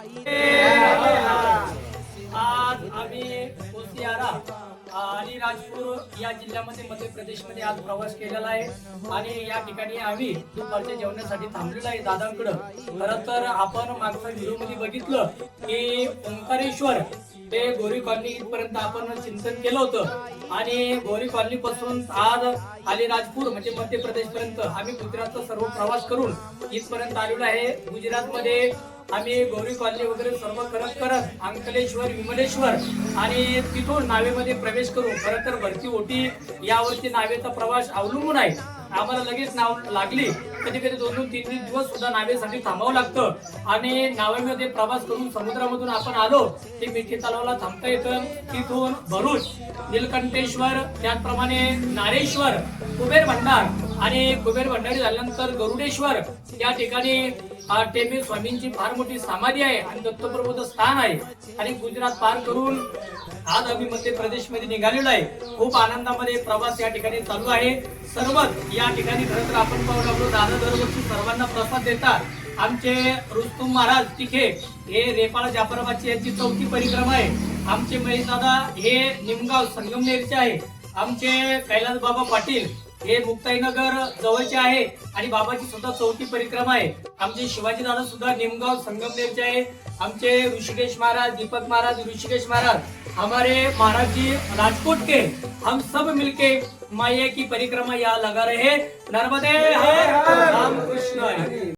आज आम्ही कोसियारा आणि राजपूर या जिल्ह्यामध्ये मध्य प्रदेशमध्ये आज प्रवास केलेला आहे आणि या ठिकाणी आम्ही दुपारच्या जेवणासाठी थांबलेलो आहे दादांकडं. खरं तर आपण मागच्या व्हिडिओ मध्ये बघितलं की ओंकारेश्वर ते गोरी कॉलनी पर्यंत आपण चिंतन केलं होतं आणि गोरी कॉलनी पासून आज अलीराजपूर म्हणजे मध्य प्रदेश पर्यंत आम्ही गुजरातचा सर्व प्रवास करून इथपर्यंत आलेलो आहे. गुजरात मध्ये आम्ही गौरी कॉलनी वगैरे सर्व करत करत अंकलेश्वर विमलेश्वर आणि तिथून नावेमध्ये प्रवेश करू. खरं तर भरती ओटी यावरती नावेचा प्रवास अवलंबून आहे. आम्हाला लगेच नाव लागली, कधी कधी 2-3 दिवस सुद्धा नावेसाठी थांबावं लागतं आणि नावेमध्ये प्रवास करून समुद्रामधून आपण आलो की मिठी तलावाला थांबता येतं. तिथून भरूच नीलकंठेश्वर त्याचप्रमाणे नारेश्वर कुबेर भंडार आणि कुबेर भंडारी झाल्यानंतर गरुडेश्वर या ठिकाणी टेंबे स्वामींची फार मोठी समाधी आहे आणि दत्तप्रभूचं स्थान आहे आणि गुजरात पार करून आज आम्ही मध्य प्रदेश मध्ये निघालेलो आहे. खूप आनंदामध्ये प्रवास या ठिकाणी चालू आहे. सर्वच या ठिकाणी खरं तर आपण पाहू लागलो दादा दरवर्षी सर्वांना प्रसाद देतात. आमचे रुस्तुम महाराज तिखे हे रेपाळ जाफराबादची यांची 4थी परिक्रमा आहे. आमचे महेश दादा हे निमगाव संगमनेरचे आहे. आमचे कैलास बाबा पाटील हे मुक्ताईनगर जवळचे आहे आणि बाबाची सुद्धा 4थी परिक्रमा आहे. आमचे शिवाजी दादा सुद्धा निमगाव संगमनेरचे आहे. आमचे ऋषिकेश महाराज दीपक महाराज ऋषिकेश महाराज हमारे महाराज जी राजकोट के, हम सब मिलके मैया की परिक्रमा यहाँ लगा रहे. नर्मदे हर राम कृष्ण.